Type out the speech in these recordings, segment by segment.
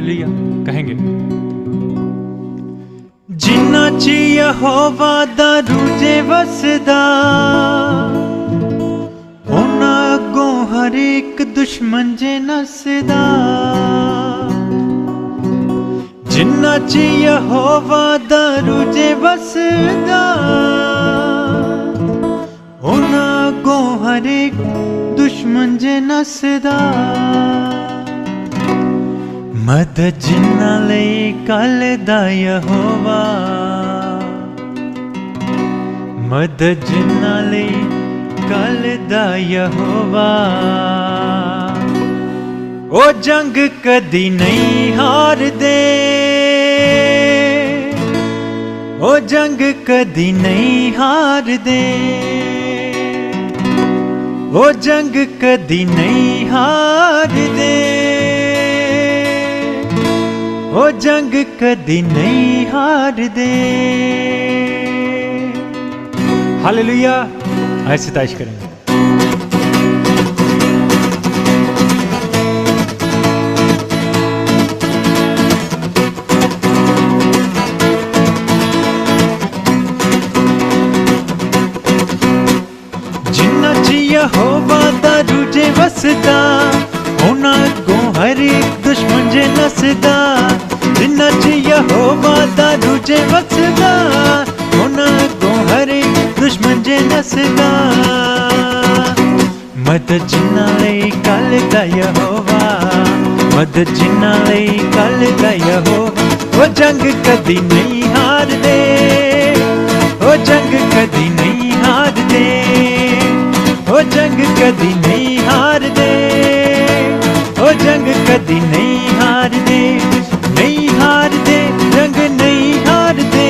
लिया कहेंगे। जिन्ना च यहोवा दा रूजे वसदा, उन्हां अगों हर एक दुश्मन जे नसदा। जिन्ना च यहोवा दा रूजे वसदा, उन्हां अगों हर एक दुश्मन जे नसदा। मदद जिन्ना लई कल दा यहोवा, मदद जिन्ना लई कल दा यहोवा। ओ जंग कदी नहीं हार दे, ओ जंग कदी नहीं हार दे, ओ जंग कदी नहीं हार दे, ओ जंग कदी नहीं हार दे। हालेलुया, ऐसे ताश करेंगे। जिन्ना च यहोवा दा रूजे वसदा, उन्हां अगों हर एक दुश्मन जे नसदा। जिन्ना च यहोवा दा रूजे वसदा, उन्हां अगों हर एक दुश्मन जे नसदा। मदद जिन्ना लई कल दा यहोवा, मदद जिन्ना लई कल दा यहोवा। ओ जंग कदी नहीं हार दे, ओ जंग कदी नहीं हार दे, ओ जंग कदी नहीं हार दे, ओ जंग कदी नहीं हार दे। नहीं हार दे, जंग नहीं हार दे,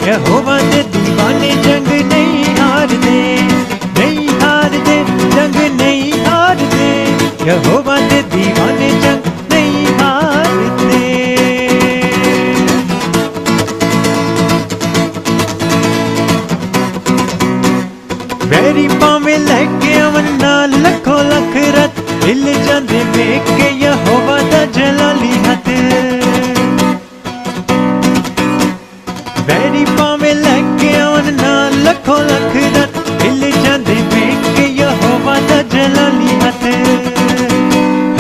यहोवा दे दीवाने जंग नहीं हार दे। नहीं हार दे, जंग नहीं हार दे, यहोवा दे दीवाने जंग नहीं हार दे। वैरी पावे लैके अवन नाल लखों लख रथ, हिल जांदे वेख के यहोवा दा जलाली हथ। वैरी पावे लैके अवन नाल लखों लख रथ, हिल जांदे वेख के यहोवा दा जलाली हथ।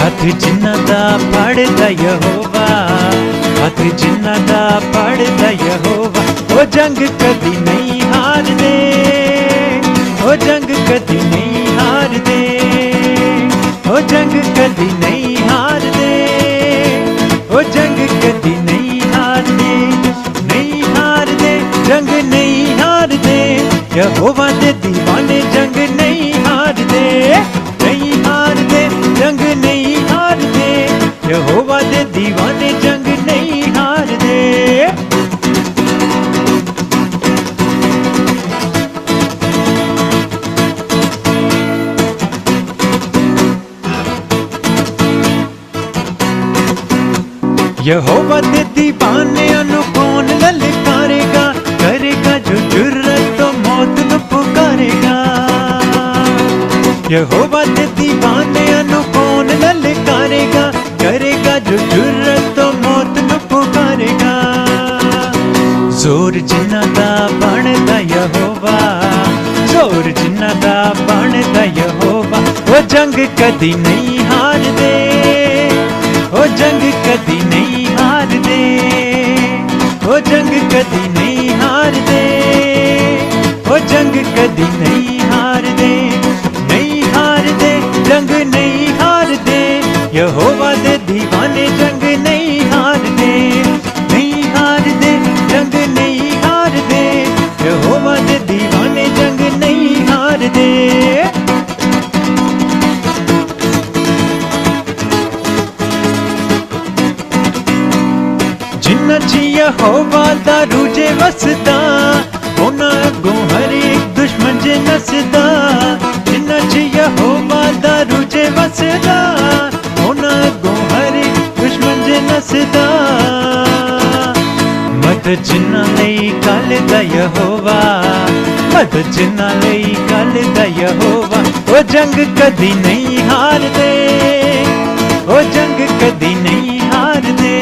हथ जिन्ना दा फड़दा यहोवा, हथ जिन्ना दा फड़दा यहोवा। ओ जंग कदी नहीं हार दे, ओ जंग कदी नहीं हार दे, ओ जंग कदी नहीं हार दे, ओ जंग कदी नहीं हार दे। नहीं हार दे, जंग नहीं हार दे, यहोवा दे दीवाने जंग नहीं हार दे। नहीं हार दे, जंग नहीं हार दे, यहोवा दे दीवाने जंग नहीं हार दे। यहोवा दे दीवानियां नू कौन ललकारेगा, करेगा जो जुर्रत तो मौत नू पुकारेगा। यहोवा दे दीवानियां नू कौन ललकारेगा, करेगा जो जुर्रत तो मौत नू पुकारेगा। जोर जिन्ना दा बनदा यहोवा, जोर जिन्ना दा बनदा यहोवा। ओ जंग कदी नहीं हार दे, ओ जंग कदी नहीं हार दे, ओ जंग कदी नहीं हार दे, ओ जंग कदी नहीं हार दे। नहीं हार दे, जंग नहीं हार दे, यहोवा दे दीवाने जंग नहीं हार दे। नहीं हार दे, जंग नहीं हार दे, यहोवा दे दीवाने जंग नहीं हार दे। जिन्ना च यहोवा दा रूजे वसदा, उन्हां अगों हर एक दुश्मन जे नसदा। जिन्ना च यहोवा दा रूजे वसदा, उन्हां अगों हर एक दुश्मन जे नसदा। मदद जिन्ना लई कल दा यहोवा, मदद जिन्ना लई कल दा यहोवा। ओ जंग कदी नहीं हार दे, ओ जंग कदी नहीं हार दे,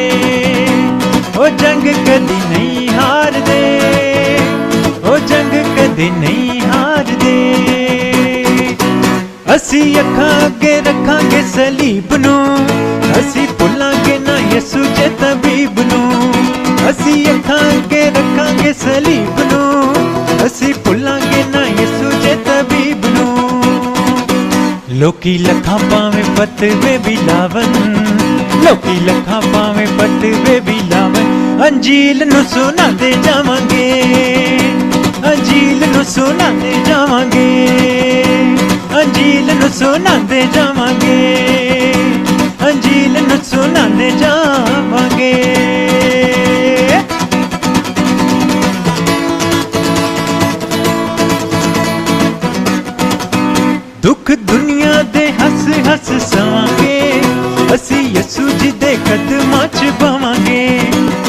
जंग कदी नहीं हार दे, ओ जंग कदी नहीं हार दे। असी अखां अगे रखांगे सलीब नू, असी भुलांगे ना यसू जे तबीब नू। असी अखां अगे रखांगे सलीब नू, असी भुलांगे ना यसू जे तबीब नू। लोकी लखां पावे फतवे भी लावन, लोकी लखां पावे फतवे भी लावन, अंजील नू सुनांदे जावांगे, अंजील नू सुनांदे जावांगे, अंजील नू सुनांदे जावांगे, अंजील नू सुनांदे जावांगे। दुख दुनिया दे हस हस सवांगे, असी यसू जी दे कदमां च बवांगे।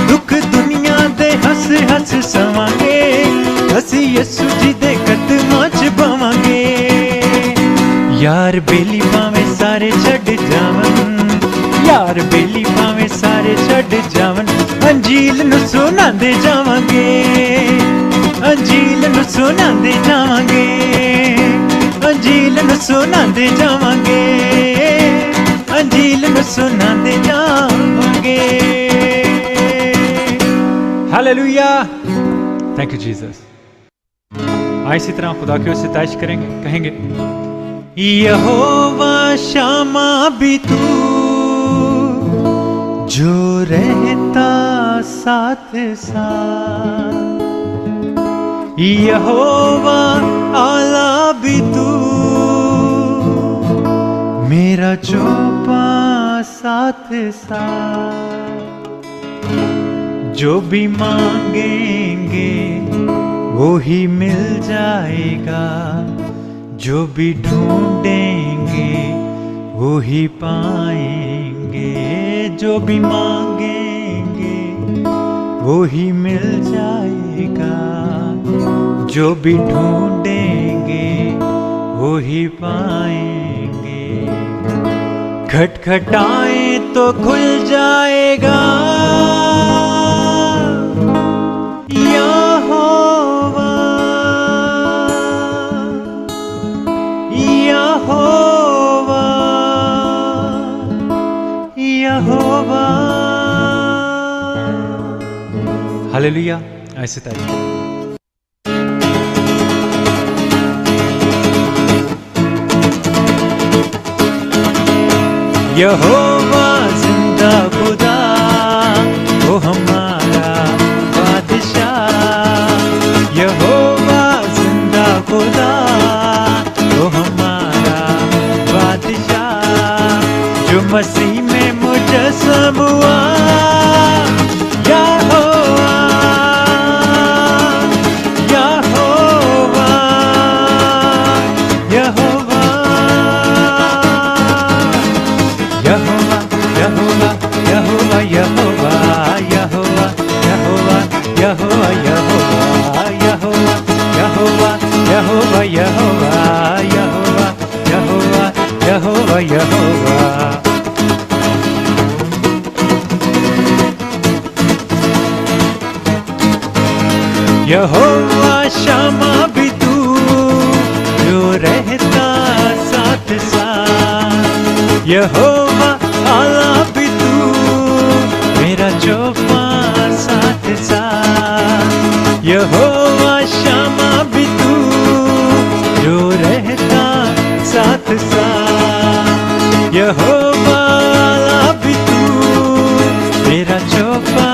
दुख दुनिया दे हस हस सवांगे, असी यसू जी दे कदमां च बवांगे। यार बेली पावे सारे छड़ जावन, यार बेली पावे सारे छड़ जावन, अंजील नू सुनांदे जावांगे, अंजील नू सुनांदे जावांगे, अंजील नू सुनांदे जावांगे, अंजील नू सुनांदे जावांगे। Hallelujah, thank you Jesus. आइए इसी तरह खुदा की ओर से तारीफ करेंगे, कहेंगे यहोवा शामा भी तू, जो रहता साथ साथ। यहोवा आला भी तू, मेरा चौपा साथ साथ। जो भी मांगेंगे वो ही मिल जाएगा, जो भी ढूंढेंगे वो ही पाएंगे। जो भी मांगेंगे वो ही मिल जाएगा, जो भी ढूंढेंगे वो ही पाएंगे। खटखटाएं तो खुल जाएगा, यहोवा यहोवा यहोवा। हालेलुया, ऐसे तारीफ। यहोवा जिंदा खुदा, वो हमारा बादशाह। यहोवा जिंदा खुदा, वो हमारा बादशाह, जो मसीह में मुजस्सम हुआ। यहोवा यहोवा यहोवा यहोवा यहोवा यहोवा यहोवा यहोवा यहोवा यहोवा यहोवा यहोवा यहोवा यहोवा यहोवा यहोवा यहोवा यहोवा। यहोवा शमा भी तू, जो रहता साथ साथ। यहोवा आला भी तू, मेरा चौपा साथ साथ। यहोवा शमा भी तू, जो रहता साथ साथ। यहोवा आला भी तू, मेरा चौपा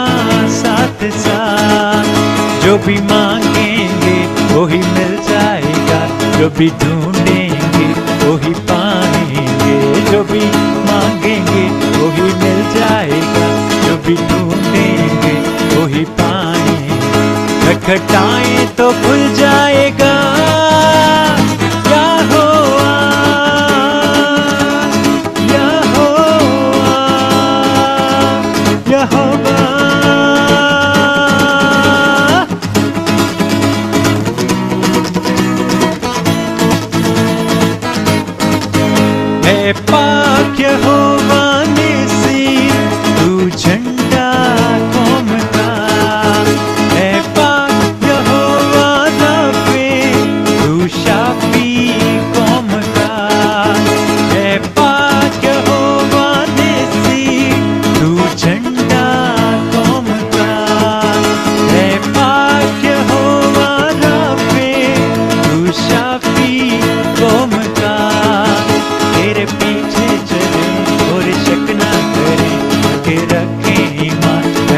साथ साथ। जो भी मांगेंगे वो ही मिल जाएगा, जो भी ढूंढेंगे वो ही पाएंगे। जो भी मांगेंगे वो ही मिल जाएगा, जो भी ढूंढेंगे वो ही पाएंगे। खटखटाएं तो खुल जाएगा, यहोवा यहोवा यहोवा। पाक यहोवा निसी, तू झंडा कौम का।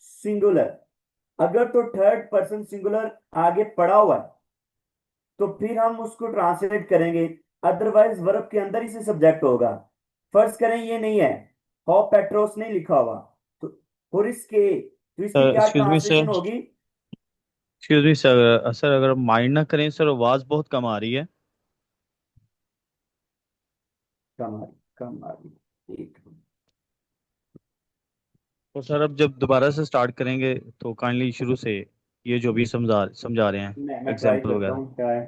सिंगुलर, अगर तो थर्ड पर्सन सिंगुलर आगे पड़ा हुआ है तो फिर हम उसको ट्रांसलेट करेंगे, अदरवाइज वर्ब के अंदर ही से सब्जेक्ट होगा। फर्ज करें ये नहीं है, हो पेट्रोस नहीं लिखा हुआ, तो होरिस के, तो इसकी क्या एक्सक्यूज मी ट्रांसलेशन सर, होगी? एक्सक्यूज मी सर, सर अगर माइंड ना करें सर, आवाज़ बहुत कम आ रही है। कमारी एक मिनट। तो सर अब जब दोबारा से स्टार्ट करेंगे तो काइंडली शुरू से ये जो भी समझा समझा रहे हैं, मैं ट्राई एग्जाम्पल करता वगैरह। हूँ क्या है।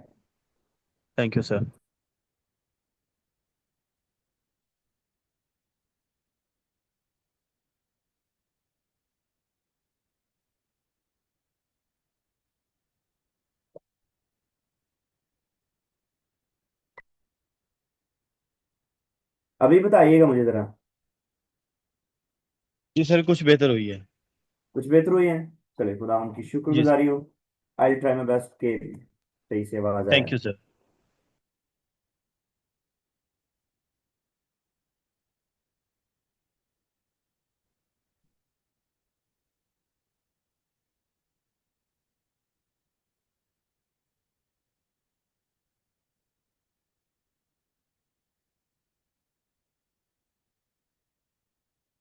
Thank you sir. अभी बताइएगा मुझे जरा। जी सर, कुछ बेहतर हुई है। कुछ बेहतर हुई है? चले, खुदा उनकी जी शुक्रगुजारी हो। आई ट्राई माई बेस्ट के सही से आवाज आए। Thank you sir.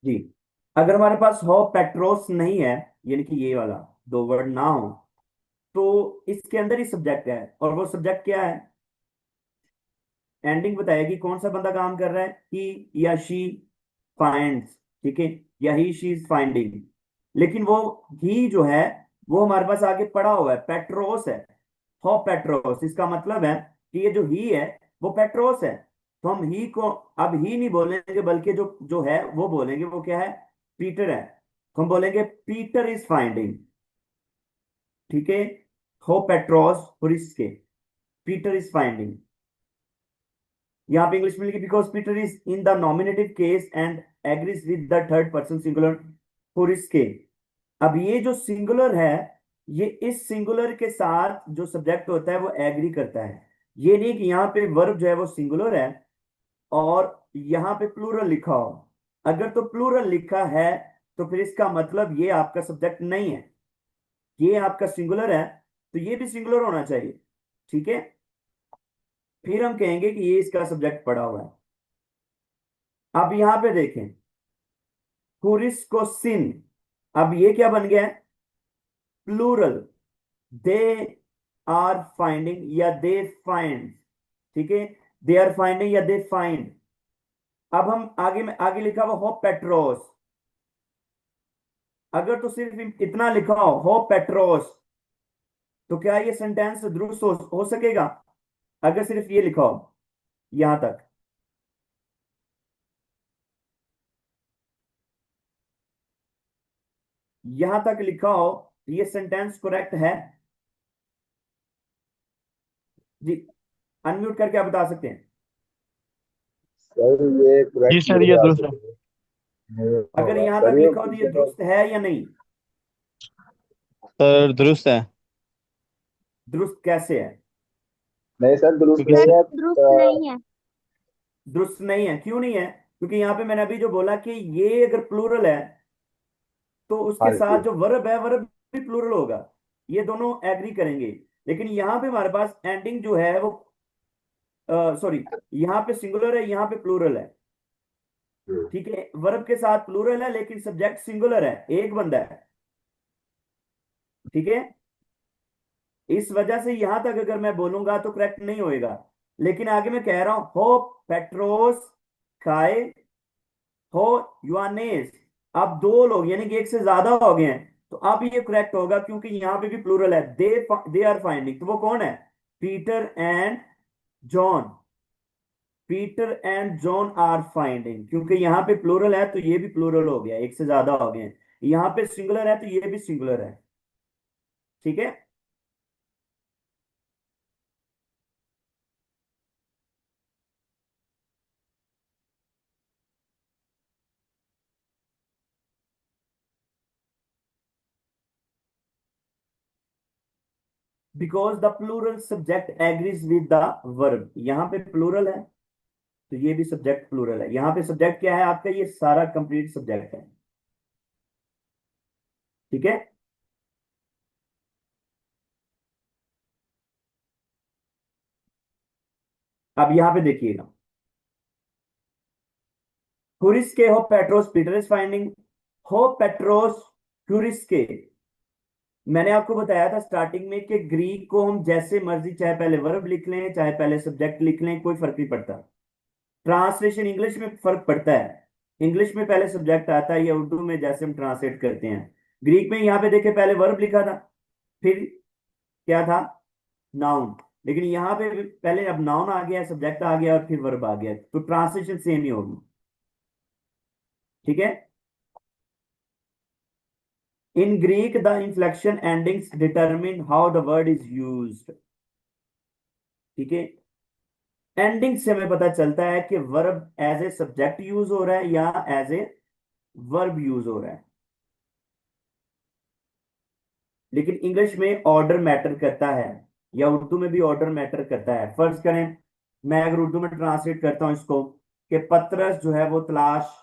जी, अगर हमारे पास हो पेट्रोस नहीं है, यानी कि ये वाला दो वर्ड ना हो, तो इसके अंदर ही सब्जेक्ट है, और वो सब्जेक्ट क्या है? एंडिंग बताएगी कौन सा बंदा काम कर रहा है, ही या शी फाइंड्स, ठीक है, या ही शी इज फाइंडिंग। लेकिन वो ही जो है वो हमारे पास आगे पड़ा हुआ है, पेट्रोस है। हो पेट्रोस, इसका मतलब है कि ये जो ही है वो पेट्रोस है। तो हम ही को अब ही नहीं बोलेंगे, बल्कि जो जो है वो बोलेंगे, वो क्या है? पीटर है। तो हम बोलेंगे पीटर इज फाइंडिंग, ठीक है। हो पेट्रोस और इसके, पीटर इज फाइंडिंग। यहाँ पे इंग्लिश में लिखी, because Peter is in the nominative case and agrees with the third person singular for इसके। अब ये जो सिंगुलर है, ये इस सिंगुलर के साथ जो सब्जेक्ट होता है वो एग्री करता है। ये नहीं कि यहाँ पे वर्ब जो है वो सिंगुलर है और यहाँ पे प्लूरल लिखा हो। अगर तो प्लूरल लिखा है तो फिर इसका मतलब ये आपका सब्जेक्ट नहीं है, ये आपका सिंगुलर है, तो ये भी सिंगुलर होना चाहिए, ठीक है। फिर हम कहेंगे कि ये इसका सब्जेक्ट पड़ा हुआ है। अब यहां पे देखें, हुरिस को सिन, अब ये क्या बन गया है? प्लूरल। दे आर फाइंडिंग या दे फाइंड, ठीक है, दे आर फाइंडिंग या दे फाइंड। अब हम आगे में आगे लिखा हुआ हो पेट्रोस, अगर तो सिर्फ इतना लिखा हो पेट्रोस, तो क्या ये सेंटेंस दुरुस्त हो सकेगा? अगर सिर्फ ये लिखा हो यहां तक, यहां तक लिखा हो, तो ये सेंटेंस करेक्ट है? जी, अनम्यूट करके आप बता सकते हैं। सर ये जी करेक्ट सर, मेरे ये ख्याल दुरुस्त से है। नहीं अगर होगा। यहां तक करिए लिखा हो तो ये पूछे तो। दुरुस्त है या नहीं? सर दुरुस्त है। दुरुस्त कैसे है? नहीं सर दुरुस्त क्योंकि नहीं सर है। दुरुस्त नहीं है। दुरुस्त नहीं है, क्यों नहीं है? क्योंकि यहां पे मैंने अभी जो बोला कि ये अगर प्लूरल है तो उसके हाँ जी। साथ जो वर्ब है वर्ब भी प्लूरल होगा, ये दोनों एग्री करेंगे। लेकिन यहाँ पे हमारे पास एंडिंग जो है वो, सॉरी, यहाँ पे सिंगुलर है, यहाँ पे प्लूरल है, ठीक है। वर्ब के साथ प्लूरल है लेकिन सब्जेक्ट सिंगुलर है, एक बंदा है, ठीक है। इस वजह से यहां तक अगर मैं बोलूंगा तो करेक्ट नहीं होएगा। लेकिन आगे मैं कह रहा हूं हो पेट्रोस खाए, हो युआनेस, अब दो लोग यानी कि एक से ज्यादा हो गए हैं, तो अब ये करेक्ट होगा क्योंकि यहां पे भी प्लूरल है। दे आर फाइंडिंग, तो वो कौन है? Peter and John. Peter and John are finding, क्योंकि यहाँ पे प्लूरल है तो ये भी प्लूरल हो गया, एक से ज्यादा हो गए हैं। यहाँ पे सिंगुलर है तो ये भी सिंगुलर है, ठीक है। Because the plural subject agrees with the verb, यहाँ पे प्लूरल है तो ये भी सब्जेक्ट प्लूरल है। यहाँ पे सब्जेक्ट क्या है आपका? ये सारा कंप्लीट सब्जेक्ट है। ठीक है। अब यहां पे देखिएगा, हुरिस्के हो पेट्रोस पीटर इज फाइंडिंग, हो पेट्रोस हुरिस्के। मैंने आपको बताया था स्टार्टिंग में कि ग्रीक को हम जैसे मर्जी, चाहे पहले वर्ब लिख लें चाहे पहले सब्जेक्ट लिख लें, कोई फर्क नहीं पड़ता। ट्रांसलेशन इंग्लिश में फर्क पड़ता है, इंग्लिश में पहले सब्जेक्ट आता है या उर्दू में जैसे हम ट्रांसलेट करते हैं। ग्रीक में यहाँ पे देखे पहले वर्ब लिखा था, फिर क्या था, नाउन। लेकिन यहाँ पे पहले अब नाउन आ गया, सब्जेक्ट आ गया और फिर वर्ब आ गया, तो ट्रांसलेशन सेम ही होगी। ठीक है। In Greek the inflection endings determine how the word is used। ठीक है। एंडिंग से हमें पता चलता है कि verb as a subject use हो रहा है या एज ए वर्ब यूज हो रहा है। लेकिन इंग्लिश में ऑर्डर मैटर करता है, या उर्दू में भी ऑर्डर मैटर करता है। फर्ज करें मैं अगर उर्दू में ट्रांसलेट करता हूं इसको कि पतरस जो है वो तलाश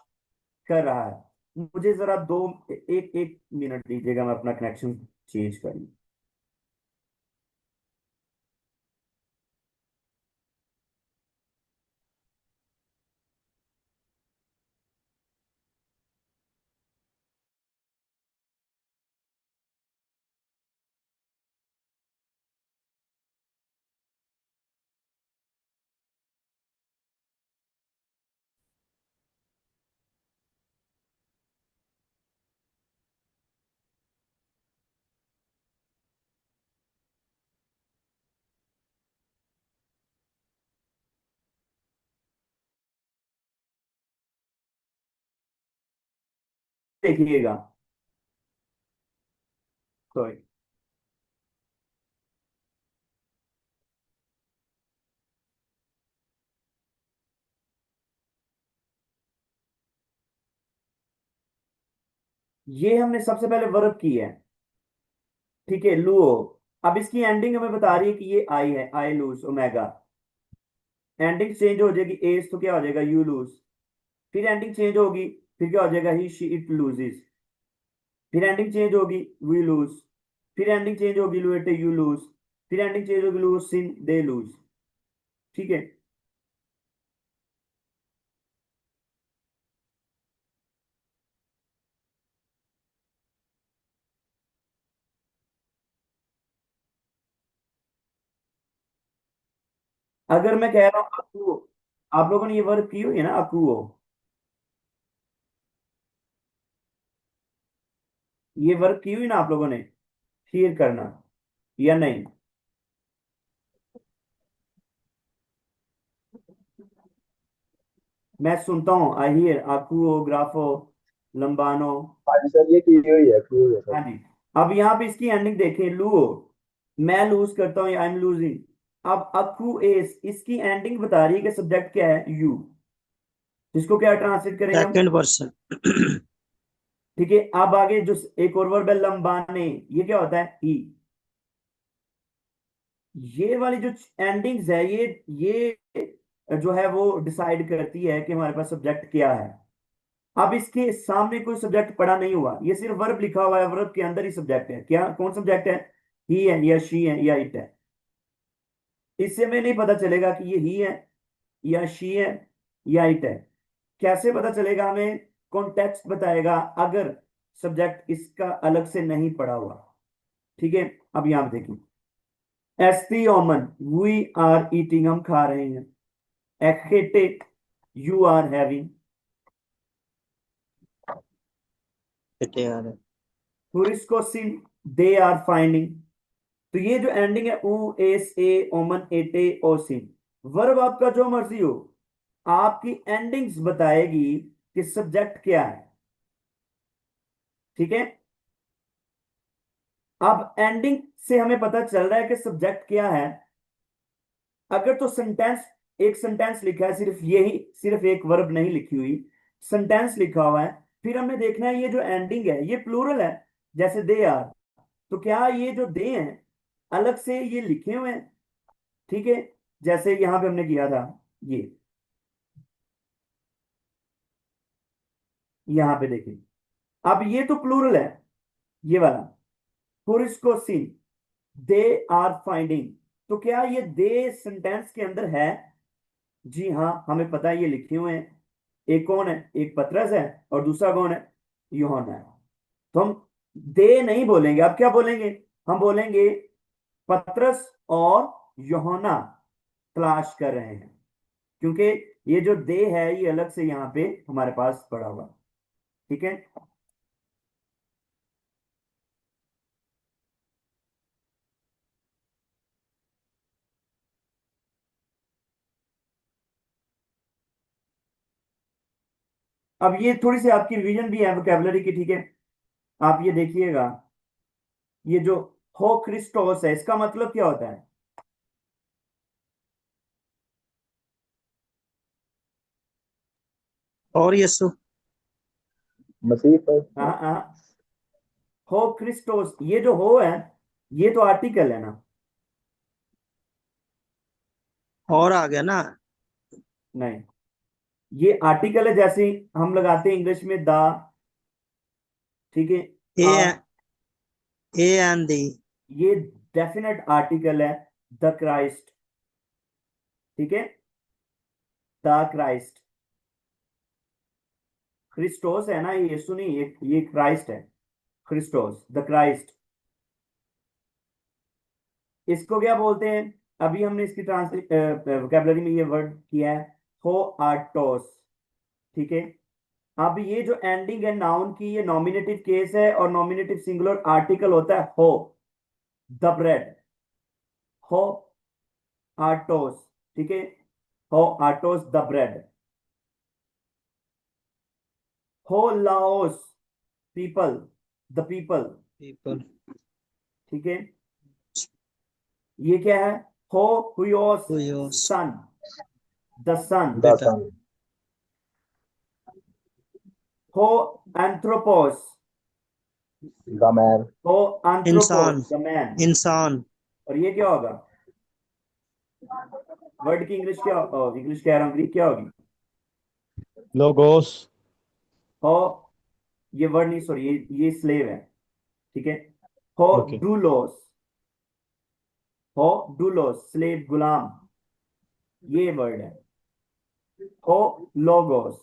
कर रहा है, मुझे जरा दो एक एक मिनट दीजिएगा, मैं अपना कनेक्शन चेंज कर लूं। देखिएगा, सॉरी, ये हमने सबसे पहले वर्ब की है। ठीक है, लुओ। अब इसकी एंडिंग हमें बता रही है कि ये आई है, I lose omega. Ending change हो जाएगी एज, तो क्या हो जाएगा यू लूज। फिर एंडिंग चेंज होगी, फिर क्या हो जाएगा ही शी इट लूजेस। फिर एंडिंग चेंज होगी वी लूज। फिर एंडिंग चेंज होगी लू इट यू लूज। फिर एंडिंग चेंज होगी लूज सिन दे लूज। ठीक है। अगर मैं कह रहा हूँ अकू, आप लोगों ने ये वर्क की हुई है ना, अकूओ, ये वर्क की हुई ना आप लोगों ने, हीर करना या नहीं। मैं सुनता हूँ आई हियर अकूओ ग्राफो लंबानो। हाँ जी सर, ये की हुई है सर। हाँ जी। अब यहाँ पे इसकी एंडिंग देखें, लूओ, मैं लूज करता हूँ, आई एम लूजिंग। अब अकू एस, इसकी एंडिंग बता रही है कि सब्जेक्ट क्या है, यू। इसको क्या ट्रांसलेट करेंगे हम। Second person. ठीक है। अब आगे जो एक और वर्ब है लंबाने, ये क्या होता है, ही। ये वाली जो एंडिंग्स है, ये जो है वो डिसाइड करती है कि हमारे पास सब्जेक्ट क्या है। अब इसके सामने कोई सब्जेक्ट पड़ा नहीं हुआ, ये सिर्फ वर्ब लिखा हुआ है, वर्ब के अंदर ही सब्जेक्ट है। क्या, कौन सब्जेक्ट है, ही है या शी है या इट है। इससे हमें नहीं पता चलेगा कि ये ही है या शी है या इट है। कैसे पता चलेगा हमें, कॉन्टेक्स्ट बताएगा अगर सब्जेक्ट इसका अलग से नहीं पड़ा हुआ। ठीक है। अब यहां पे देखिए, एस्ती ओमन वी आर ईटिंग, हम खा रहे हैं। एक्टेटे यू आर हैविंग। हुरिस्कोसिन दे आर फाइंडिंग। तो ये जो एंडिंग है ऊ एस ए ओमन एटे ओसिन, वर्ब आपका जो मर्जी हो, आपकी एंडिंग्स बताएगी कि सब्जेक्ट क्या है। ठीक है। अब एंडिंग से हमें पता चल रहा है कि सब्जेक्ट क्या है। अगर तो सेंटेंस, एक सेंटेंस लिखा है, सिर्फ यही, सिर्फ एक वर्ब नहीं लिखी हुई, सेंटेंस लिखा हुआ है, फिर हमने देखना है ये जो एंडिंग है ये प्लूरल है, जैसे दे आर, तो क्या ये जो दे हैं अलग से ये लिखे हुए हैं। ठीक है। जैसे यहां पे हमने किया था, ये यहां पे देखिए, अब ये तो प्लूरल है, ये वाला पुरिस्को सीन, दे आर फाइंडिंग। तो क्या ये दे सेंटेंस के अंदर है? जी हाँ, हमें पता है, ये लिखे हुए हैं। एक कौन है? एक पतरस है, और दूसरा कौन है? यूहन्ना है। तो हम दे नहीं बोलेंगे, अब क्या बोलेंगे? हम बोलेंगे पतरस और यूहन्ना तलाश कर रहे हैं, क्योंकि ये जो दे है ये अलग से यहाँ पे हमारे पास पड़ा हुआ है। ठीक है। अब ये थोड़ी सी आपकी रिवीजन भी है वोकेबलरी की। ठीक है, आप ये देखिएगा, ये जो हो क्रिस्टोस है, इसका मतलब क्या होता है? और यीशु। मसीह पर। हाँ हाँ, हो क्रिस्टोस, ये जो हो है ये तो आर्टिकल है ना? और आ गया ना। नहीं, ये आर्टिकल है, जैसे हम लगाते हैं इंग्लिश में द। ठीक है। ए आ, ए एंड दी। ये डेफिनेट आर्टिकल है, द क्राइस्ट। ठीक है, द क्राइस्ट। क्रिस्टोस है ना, ये यीशु नहीं, ये क्राइस्ट है। Christos, the Christ. इसको क्या बोलते हैं? अभी हमने इसकी ट्रांसलेट वोकेबलरी में ये वर्ड किया है, हो आर्टोस। ठीक है। अब ये जो एंडिंग है नाउन की, ये नॉमिनेटिव केस है, और नॉमिनेटिव सिंगुलर आर्टिकल होता है हो, द ब्रेड। हो आर्टोस। ठीक है, हो आर्टोस द ब्रेड। हो Laos, people, the people. People. ठीक है। ये क्या है? हो हुयोस, हुयोस। सन, द सन। बेटा। दासन। हो एंथ्रोपोस, गमैर। हो एंथ्रोपोस इंसान। The man. इंसान। और ये क्या होगा? वर्ड की इंग्लिश क्या? इंग्लिश कह रहा हूँ, ग्रीक क्या होगी? लोगोस। हो, ये वर्ड नहीं, सॉरी, ये स्लेव है। ठीक है। हो ओके। डूलोस, हो डूलोस स्लेव, गुलाम, ये वर्ड है। हो लोगोस,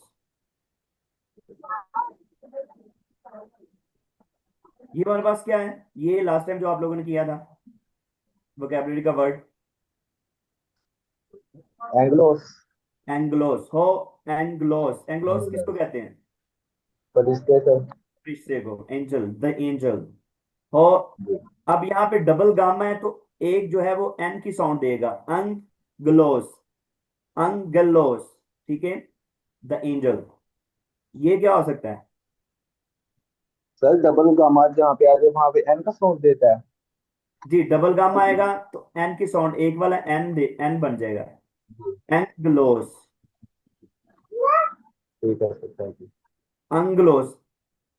ये हमारे पास क्या है? ये लास्ट टाइम जो आप लोगों ने किया था वोकेबलरी का वर्ड, एंग्लोस। एंग्लोस। हो एंग्लोस, एंग्लोस किसको कहते हैं? फरिश्ते से। फरिश्ते को, एंजल, द एंजल। हो, अब यहाँ पे डबल गामा है, तो एक जो है वो एन की साउंड देगा, अंगलोस, अंगलोस। ठीक है, द एंजल। ये क्या हो सकता है? सर डबल गामा जहाँ पे आ जाए वहां पे एन का साउंड देता है। जी, डबल गामा आएगा तो एन की साउंड, एक वाला एन दे, एन बन जाएगा, एंग्लोस, ठीक है सर, थैंक यू। अंग्लोस।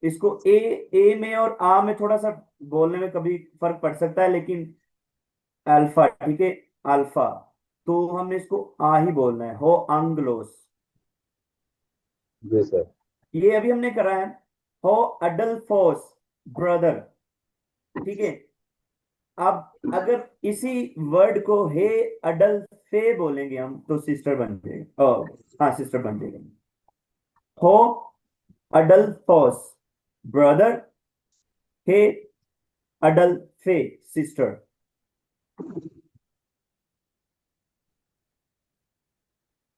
इसको ए में और आ में थोड़ा सा बोलने में कभी फर्क पड़ सकता है, लेकिन अल्फा, ठीक है, अल्फा, तो हमने इसको आ ही बोलना है, हो अंग्लोस। जी सर। ये अभी हमने करा है, हो अडल्फोस, ब्रदर। ठीक है। अब अगर इसी वर्ड को हे अडल्फे बोलेंगे हम, तो सिस्टर बन जाएगा। हाँ, सिस्टर बन जाएगा। हो अडल्फोस, ब्रदर, हे अडल्फे, सिस्टर।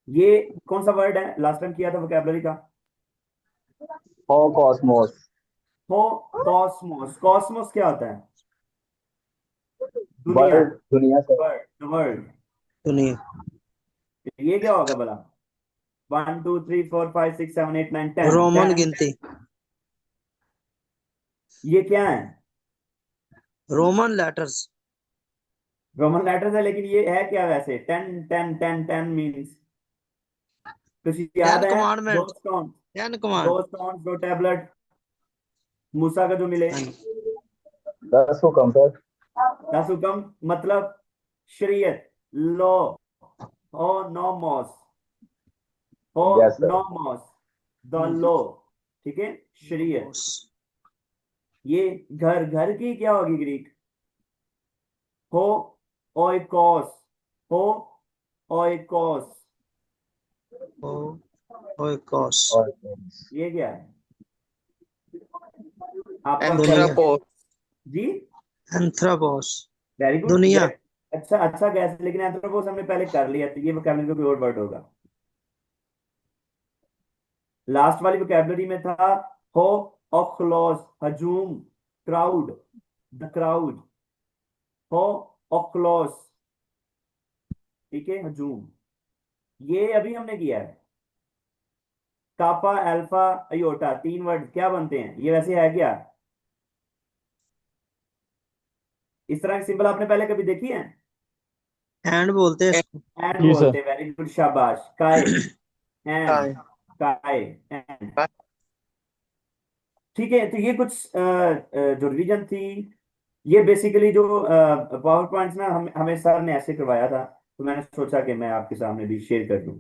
ये कौन सा वर्ड है? लास्ट टाइम किया था वोकेबलरी का। हो कॉस्मोस। हो कॉस्मोस, कॉस्मोस क्या होता है? दुनिया, वर्ल्ड, दुनिया सर। World, world. दुनिया। ये क्या होगा भला? 1 2 3 4 5 6 7 8 9 10, रोमन 10। गिनती। ये क्या है? Roman letters. रोमन लेटर्स है, लेकिन ये है क्या वैसे? 10 10 10 10 मीन्स कुछ याद टेन है? दो कमांडमेंट। Stone, ten command. दो टैबलेट मूसा का जो मिले। 10 हुक्म सर। 10 हुक्म मतलब शरीयत, लॉ, हो नोमोस, हो yes sir. Nomos, the law. ठीक है, शरीयत। ये घर, घर की क्या होगी ग्रीक? हो ओइकोस, हो ओइकोस, ओ ओइकोस। और ये क्या है आपका दुनिया। पहला? जी, एंथ्रोपोस। Very good. दुनिया। अच्छा अच्छा गैस, लेकिन एंथ्रोपोस हमने पहले कर लिया, तो ये वोकैबुलरी कोई और वर्ड होगा। लास्ट वाली वोकैबुलरी में था हो ओखलोस, हजूम, क्राउड, द क्राउड, हो ओखलोस, ठीक है, हजूम। ये अभी हमने किया है। कापा, अल्फा, अयोटा, तीन वर्ड क्या बनते हैं? ये वैसे है क्या? इस तरह की सिंबल आपने पहले कभी देखी है? एंड बोलते हैं इसको। एंड जी सर। बोलते हैं, वेरी गुड, शाबाश। काय, एंड, काय, एंड, ठीक है। तो ये कुछ जो रिवीजन थी, ये बेसिकली जो पावर पॉइंट्स ना हमें सर ने ऐसे करवाया था, तो मैंने सोचा कि मैं आपके सामने भी शेयर कर दूं।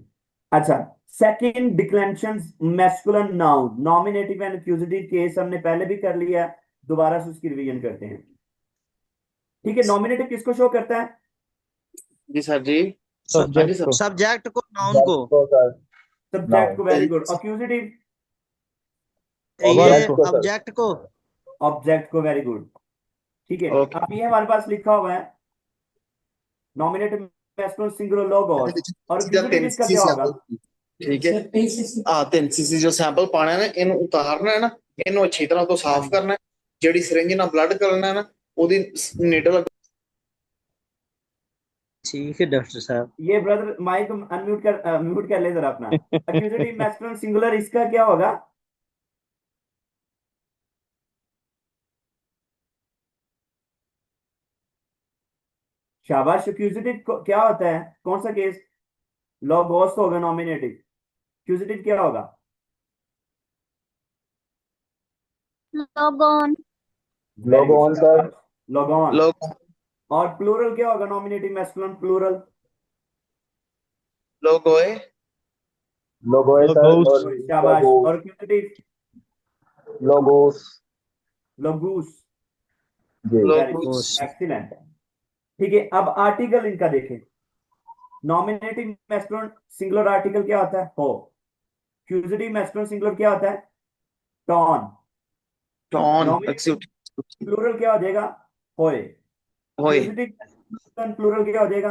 अच्छा, second declension masculine noun, nominative and accusative case हमने पहले भी कर लिया है, दोबारा से उसकी रिवीजन करते हैं। ठीक है, नॉमिनेटिव किसको शो करता है? जी सर जी। हाँ जी सब्जेक्ट सर। को। सब्जेक्ट को, नाउन को। सब्जेक्ट को सर, सब्जेक्ट नाउन को, वेरी गुड। एक्यूजेटिव, ये वर्ब ऑब्जेक्ट को। को सर, ऑब्जेक्ट को। ऑब्जेक्ट को, वेरी गुड। ठीक है, ओके। अब ये हमारे पास लिखा हुआ है नॉमिनेटिव मैस्कुलिन सिंगुलर लोगोस, और एक्यूजेटिव इसका क्या होगा? ठीक है। हाँ 3cc जो सैंपल पाना है ना, इन उतारना है ना, इन अच्छी तरह तो हाँ साफ जी। करना है। जेडी सिरिंज ना ब्लड करना है ना, ओदी नीडल। ठीक है डॉक्टर साहब। ये ब्रदर माइक म्यूट कर ले जरा अपना। एक्यूजेटिव मैस्कुलिन सिंगुलर इसका क्या होगा? शाबाश। एक्यूजेटिव क्या होता है, कौन सा केस? लोगोस होगा नॉमिनेटिव। एक्यूजेटिव क्या होगा? logon, वेरी गुड, लोगोन सर, लोगोन। लोग और प्लूरल क्या होगा नॉमिनेटिव मैस्कुलिन प्लूरल? लोग होए। लोगोए सर, लोगोस। और शाबाश। लोगो, और एक्यूजेटिव? लोगोस लोगूस। जी। वेरी लोग ओस। Good, excellent. ठीक है, अब आर्टिकल इनका देखें। नॉमिनेटिव मैस्कुलिन सिंगुलर आर्टिकल क्या होता है? हो। एक्यूजेटिव मैस्कुलिन सिंगुलर क्या होता है? टॉन। टॉन नॉमिनेटिव एक्सिट प्लूरल क्या हो जाएगा? होए। होए एक्यूजेटिव प्लूरल क्या हो जाएगा?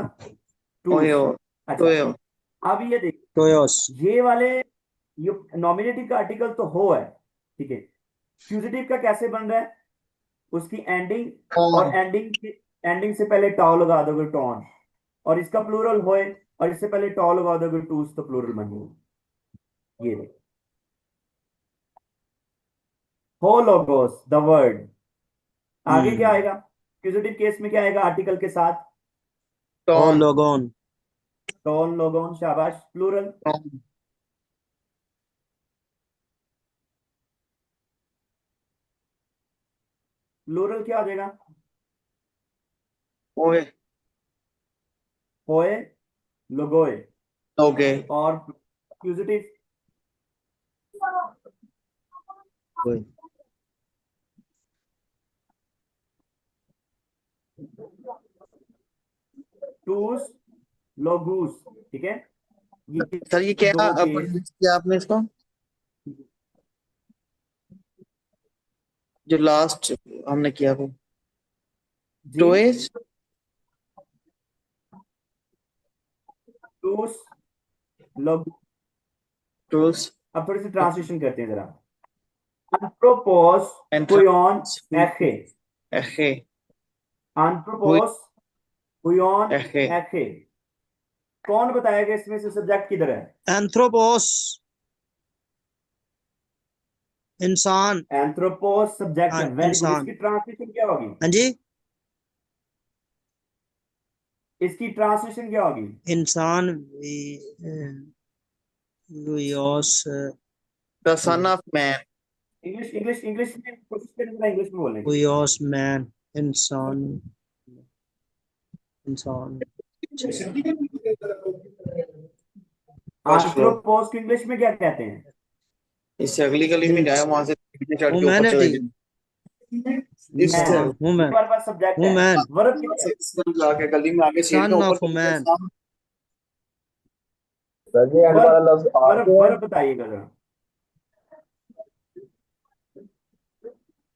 होए टूस। अच्छा, होए। अब ये देख, टोयोस। ये वाले, ये नॉमिनेटिव का आर्टिकल तो हो है, ठीक है। एक्यूजेटिव का कैसे बन रहा है? उसकी एंडिंग, और टॉन एंडिंग से पहले टॉ लगा दोगे, टॉन। और इसका प्लूरल होए, और इससे पहले टॉ लगा दोगे, टूस, तो प्लूरल बन गया। ये देख, हो लोगोस द वर्ड। आगे क्या आएगा? एक्यूजेटिव केस में क्या आएगा आर्टिकल के साथ? हो टॉन लोगोन। टॉन, लोगोन, शाबाश। प्लूरल? टॉन प्लूरल क्या हो जाएगा? होए होए, लोगोए। ओके। और एक्यूजेटिव? ओए। टूस, लोगूस, ठीक है। ये सर ये क्या दो केस। किया आपने इसको, जो लास्ट हमने किया वो जी, टोएज टूस, लोग। टूल्स अब थोड़ी सी ट्रांसलेशन करते हैं जरा। anthropos एंथ्रा huion eche, एखे हुई anthropos huion एखे। eche। कौन बताएगा इसमें से सब्जेक्ट किधर है? एंथ्रोपोस। इंसान। एंथ्रोपोस सब्जेक्ट हाँ है, वेरी गुड। इंसान। इसकी ट्रांसलेशन क्या होगी? हाँ जी। इसकी ट्रांसलेशन क्या होगी? इंसान। वियोस। The son of man. English English English में कोशिश करें, इंग्लिश में बोलने की। वियोस मैन। इंसान। इंसान। First floor. एंथ्रोपोस को इंग्लिश में क्या कहते हैं? इससे अगली गली में जाए, वहां से पीछे चढ़ के ऊपर चले ह्यूमैनिटी। जाए। इससे मैन, woman, हमारे पास सब्जेक्ट है, woman, वर्ब किधर है? इससे जाके गली में आके शेर के son ऊपर of man, सर जी एंड वाला वर्ब लफ्ज आर वर्ब पे है। वर्ब बताइएगा जरा।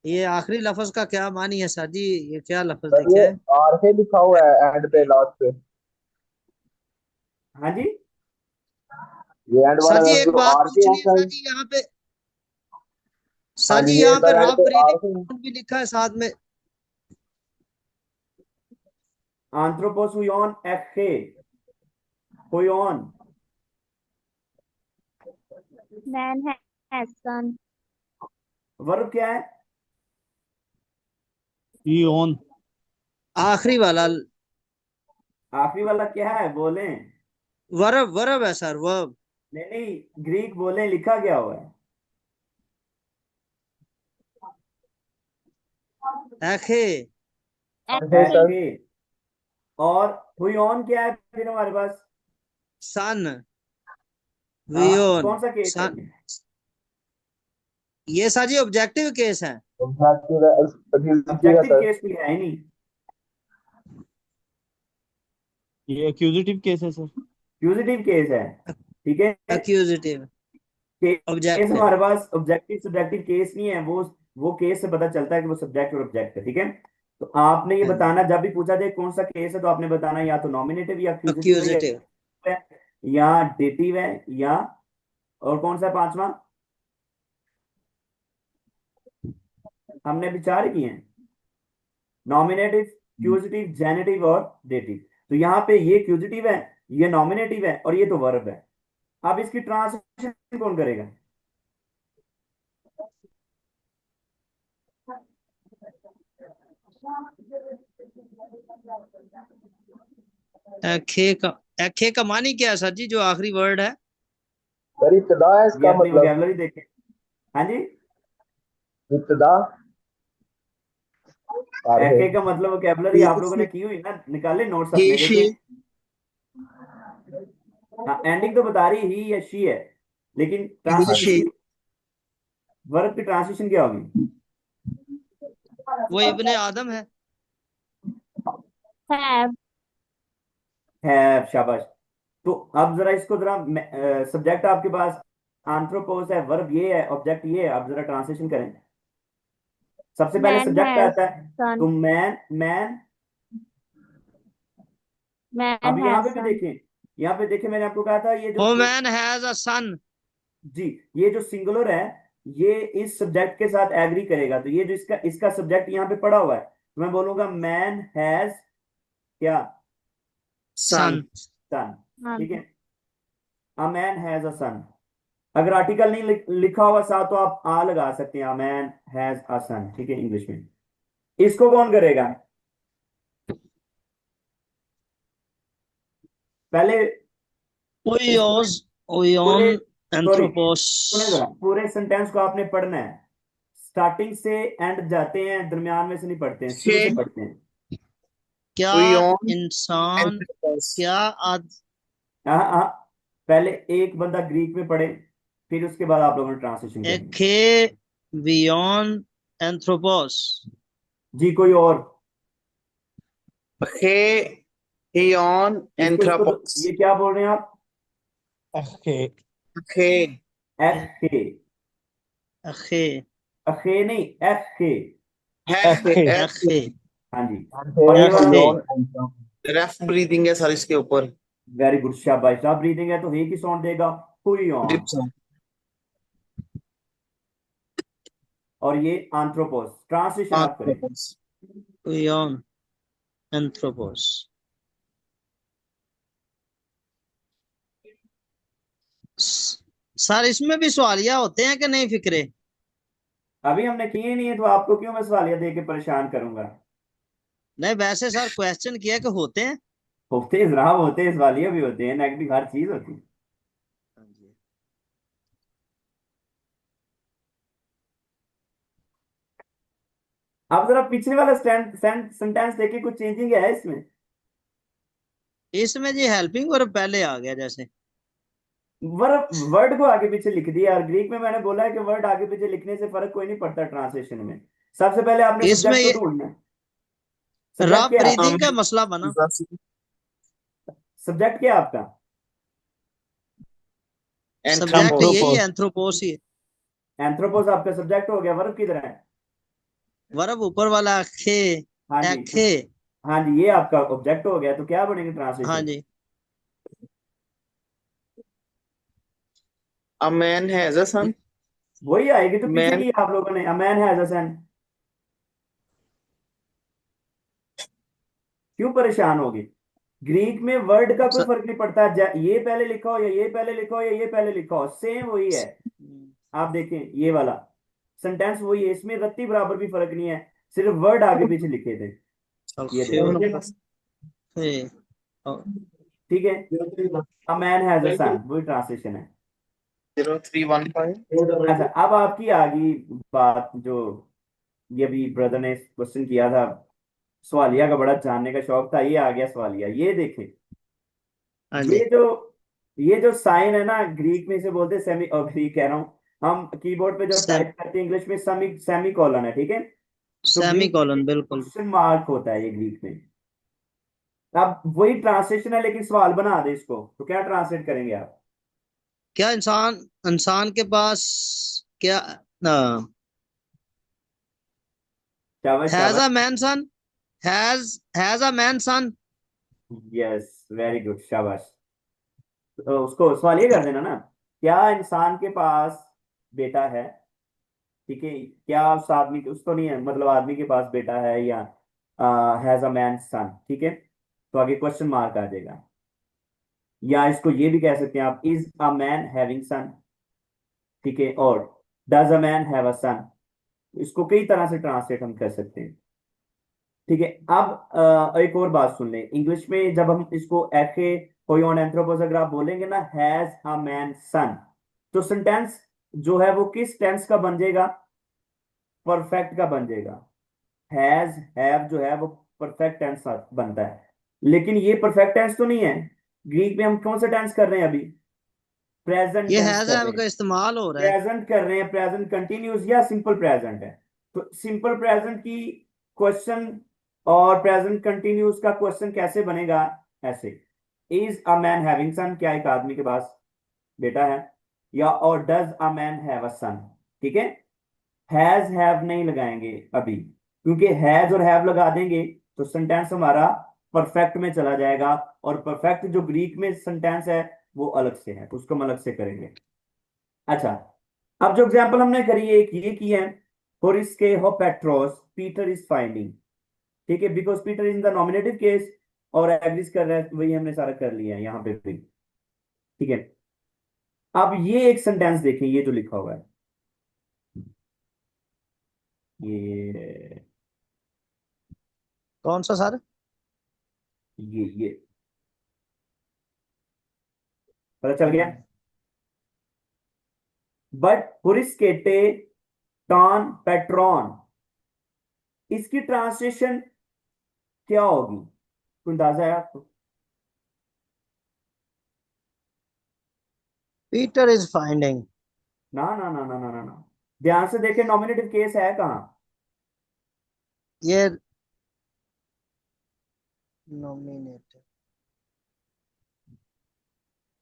ये आखिरी लफ्ज का क्या मानी है सर जी? ये क्या लफ्ज सर लिखा ये है? आर से लिखा हुआ है एंड पे, लास्ट पे। हाँ जी, ये एंड वाला सर जी लफ्ज एक जो बात आर पे है पूछनी है सर। सर जी, यहाँ पे हाँ सर जी जी, ये यहाँ पे सर एंड रफ पे आर से है। ब्रीदिंग भी लिखा है साथ में। anthropos huion eche huion, Man has son. Verb क्या है? ही ऑन। आखिरी वाला आखिरी वाला क्या है, बोलें। वर्ब, वर्ब है सर, वर्ब। नहीं नहीं, ग्रीक बोलें, लिखा क्या हुआ है? एखे, है Eche. सर। एखे। और हुइon क्या है फिर हमारे पास? सन, हाँ, वियोन, कौन सा केस है? सन। ये सर जी ऑब्जेक्टिव केस है। ऑब्जेक्टिव है ऑब्जेक्टिव सर। केस भी है ही नहीं, ये एक्यूजेटिव केस है सर। एक्यूजेटिव केस है। ठीक है, एक्यूजिटिव, केस ऑब्जेक्ट है। हमारे पास ऑब्जेक्टिव सब्जेक्टिव केस नहीं है, वो केस से पता चलता है कि वो सब्जेक्ट और ऑब्जेक्ट है। ठीक है, तो आपने ये हाँ जी, बताना, जब भी पूछा जाए कौन सा केस है, तो आपने बताना या तो नॉमिनेटिव या एक्यूजेटिव एक्यूजिटिव। है या डेटिव है, या और कौन सा है पांचवा, हमने विचार किए हैं, नॉमिनेटिव, एक्यूजेटिव, जेनेटिव और डेटिव। तो यहाँ पे ये एक्यूजेटिव है, ये नॉमिनेटिव है, और ये तो वर्ब है। अब इसकी ट्रांसलेशन कौन करेगा? एखे का, एखे का मानी क्या है सर जी, जो आखिरी वर्ड है? सर इब्तदा है ये इसका अपनी मतलब। वोकैबुलरी देखें। हाँ जी, इब्तदा आर है। एके का मतलब वोकैबुलरी आप लोगों ने की हुई ना, निकाले नोट्स he अपने, she देखें। हाँ, एंडिंग तो बता रही ही या शी है, लेकिन he ट्रांसलेशन she की, वर्ब की ट्रांसलेशन क्या होगी? वो इब्ने आदम है। Have. है, शाबाश। तो अब जरा इसको जरा, सब्जेक्ट आपके पास आंथ्रोपोस है, वर्ब ये है, ऑब्जेक्ट ये है, अब जरा ट्रांसलेशन करें। सबसे पहले Man सब्जेक्ट has आता है, son. तो मैन, मैन। Man अब यहाँ पे has भी son. देखें, यहाँ पे देखें, मैंने आपको कहा था ये जो वुमन हैज अ सन। जी, ये जो सिंगुलर है, ये इस सब्जेक्ट के साथ एग्री करेगा। तो ये जो इसका इसका सब्जेक्ट यहाँ पे पड़ा हुआ है, तो मैं बोलूंगा मैन हैज क्या? son son. सन। ठीक है, Son. A man has a son. अगर आर्टिकल नहीं लिखा हुआ साथ, तो आप आ लगा सकते हैं, अ मैन हैज अ सन। ठीक है, इंग्लिश में। इसको कौन करेगा? पहले इसको ओयोस, ओयोन, पूरे, सॉरी, एंथ्रोपोस। सुने जरा, पूरे सेंटेंस को आपने पढ़ना है, स्टार्टिंग से एंड जाते हैं, दरमियान में से नहीं पढ़ते हैं, शुरू से she पढ़ते हैं। क्या we on इंसान, anthropos क्या आद, हाँ हाँ, पहले एक बंदा ग्रीक में पढ़े, फिर उसके बाद आप लोगों ने ट्रांसलेशन करनी है। एखे, बियॉन, एंथ्रोपोस। जी, कोई और? he he on इसको anthropos ये क्या बोल रहे हैं आप? ओके। he एफ के, अखे, अखे नहीं, एफ के। he अखे, हाँ जी, और ये वाला? अखे। ref breathing है सर इसके ऊपर वेरी गुड, शाबाश। आप ब्रीदिंग है तो ही की साउंड देगा, हुई ऑन। drip sound और ये आंथ्रोपोस, ट्रांसलेशन आप करें। anthropos बियॉन, anthropos. सर इसमें भी सवालिया होते हैं कि नहीं फिक्रे? अभी हमने किए नहीं है, तो आपको क्यों मैं सवालिया दे के परेशान करूंगा? नहीं वैसे सर क्वेश्चन किया कि होते हैं। होते हैं जनाब, होते हैं, सवालिया भी होते हैं, नेगेटिव हर चीज होती है। अब जरा पिछले वाला सेंटेंस देखिए, कुछ चेंजिंग है इसमें? इसमें जी हेल्पिंग वर्ब पहले आ गया जैसे। वर्ड वर्ड को आगे पीछे लिख दिया, और ग्रीक में मैंने बोला है कि वर्ड आगे पीछे लिखने से फर्क कोई नहीं पड़ता ट्रांसलेशन में। सबसे पहले आपने इसमें सब्जेक्ट ये को ढूंढना है। रफ सब्जेक्ट क्या है? ब्रीदिंग का मसला बना। सब्जेक्ट क्या है आपका? सब्जेक्ट यही एंथ्रोपोस। है, एंथ्रोपोस ही है। एंथ्रोपोस आपका सब्जेक्ट हो गया। वर्ब किधर है? वर्ब ऊपर वाला खे, हाँ जी, तो एखे। हाँ जी, ये आपका ऑब्जेक्ट हो गया। तो क्या बनेगी हाँ ट्रांसलेशन? जी। A man has a son. वही आएगी तो पीछे Man की आप लोगों ने, अ मैन हैज अ सन। क्यों परेशान होगी? ग्रीक में वर्ड का कोई स- फर्क नहीं पड़ता, ये पहले लिखा हो या ये पहले लिखा हो या ये पहले लिखा हो, सेम वही है। आप देखें ये वाला सेंटेंस वही है, इसमें रत्ती बराबर भी फर्क नहीं है, सिर्फ वर्ड आगे पीछे लिखे थे। ये देखो, खे, ठीक है। अ मैन हैज अ सन, वही ट्रांसलेशन है। 0315. अच्छा, अब आपकी आ गई बात जो ये भी ब्रदर ने क्वेश्चन किया था, सवालिया का बड़ा जानने का शौक था, ये आ गया सवालिया। ये देखें, हाँ ये जी। जो ये जो साइन है ना, ग्रीक में इसे बोलते हैं सेमी, और ग्रीक कह रहा हूँ, हम कीबोर्ड पे जब सेम, टाइप करते हैं इंग्लिश में सेमी सेमी कॉलन है, ठीक है। तो सेमी ग्रीक में कॉलन, बिल्कुल। क्वेश्चन मार्क होता है ये ग्रीक में। अब वही ट्रांसलेशन है, लेकिन सवाल बना दे इसको, तो क्या ट्रांसलेट करेंगे आप? क्या इंसान इंसान के पास क्या शाबाश हैज शाबाश। A man son, has a man son. Yes, very good, शाबाश। तो उसको सवाल ये कर देना ना, क्या इंसान के पास बेटा है? ठीक है, क्या उस आदमी के, उसको नहीं है, मतलब आदमी के पास बेटा है, या हैज अ मैन सन, ठीक है। तो आगे क्वेश्चन मार्क आ जाएगा। या इसको ये भी कह सकते हैं आप, is a man having son, ठीक है। और does a man have a son. इसको कई तरह से ट्रांसलेट हम कर सकते हैं, ठीक है। अब एक और बात सुन लें, इंग्लिश में जब हम इसको एखे कोई ऑन एंथ्रोपोस अगर आप बोलेंगे ना, हैज अ मैन सन, तो सेंटेंस जो है वो किस टेंस का बन जाएगा? परफेक्ट का बन जाएगा। हैज हैव जो है वो परफेक्ट टेंस बनता है, लेकिन ये परफेक्ट टेंस तो नहीं है। ग्रीक में हम कौन सा टेंस कर रहे हैं अभी? प्रेजेंट ये टेंस हैज कर हैव रहे का हैं। इस्तेमाल हो रहा है। प्रेजेंट कर रहे हैं, प्रेजेंट कंटिन्यूस या सिंपल प्रेजेंट है। तो सिंपल प्रेजेंट की क्वेश्चन और प्रेजेंट कंटिन्यूस का क्वेश्चन कैसे बनेगा? ऐसे, is a man having son, क्या एक आदमी के पास बेटा है? या और does a man have a son, ठीक है। हैज हैव नहीं लगाएंगे अभी, क्योंकि हैज और हैव लगा देंगे तो सेंटेंस हमारा परफेक्ट में चला जाएगा, और परफेक्ट जो ग्रीक में सेंटेंस है वो अलग से है, उसको हम अलग से करेंगे। अच्छा, अब जो एग्जांपल हमने करी है, एक ये की है, फॉर इसके हो पेट्रोस पीटर इज फाइंडिंग, ठीक है, because Peter is in the nominative case, और एग्जिस्ट कर रहा है, वही हमने सारा कर लिया है यहाँ पे भी, ठीक है। अब ये एक सेंटेंस देखें, ये जो लिखा हुआ है, ये कौन सा सर? ये पता चल गया? बट पुरिस्केटे टॉन पेट्रॉन, इसकी ट्रांसलेशन क्या होगी? कोई अंदाजा है आपको? Peter is finding. ना ना ना ना ना ना ना, ध्यान से देखें, नॉमिनेटिव केस है कहाँ? ये नॉमिनेटेड।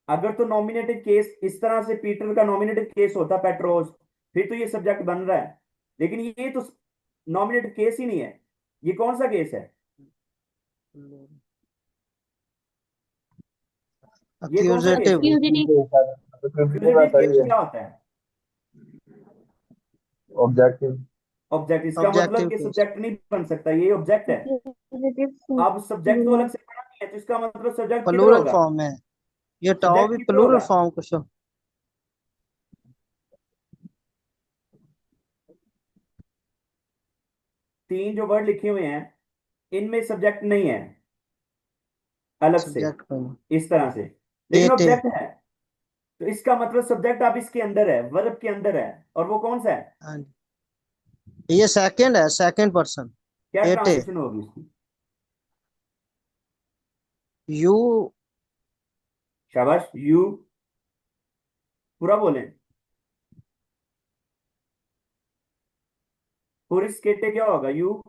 अगर तो नॉमिनेटिव केस इस तरह से पीटर का नॉमिनेटिव केस होता पेट्रोस, फिर तो ये सब्जेक्ट बन रहा है, लेकिन ये तो नॉमिनेटिव केस ही नहीं है। ये कौन सा केस है? ये कौन सा केस एक्यूजेटिव। है? Accusative. एक्यूजेटिव केस सही है। क्या होता है? ऑब्जेक्टिव। ऑब्जेक्ट, इसका मतलब ऑब्जेक्टिव कि केस। सब्जेक्ट नहीं बन सकता, ये ऑब्जेक्ट है। Accusative अब सब्जेक्ट तो singular. अलग से पढ़ा नहीं है, तो इसका मतलब सब्जेक्ट किधर प्लूरल होगा? फॉर्म में है। ये टाओ सब्जेक्ट भी किधर प्लूरल होगा? फॉर्म कुछ। 3 जो वर्ड लिखे हुए हैं, इनमें सब्जेक्ट नहीं है अलग से, सब्जेक्ट फॉर्म। इस तरह से, लेकिन एट ए। ऑब्जेक्ट है। तो इसका मतलब सब्जेक्ट अब इसके अंदर है, वर्ब के अंदर है, और वो कौन सा है? हाँ जी। ये सेकंड है, सेकंड पर्सन। क्या एट ए। ट्रांसलेशन होगी इसकी? यू। शाबाश, यू, पूरा बोलें। होरिस्केटे क्या होगा? यू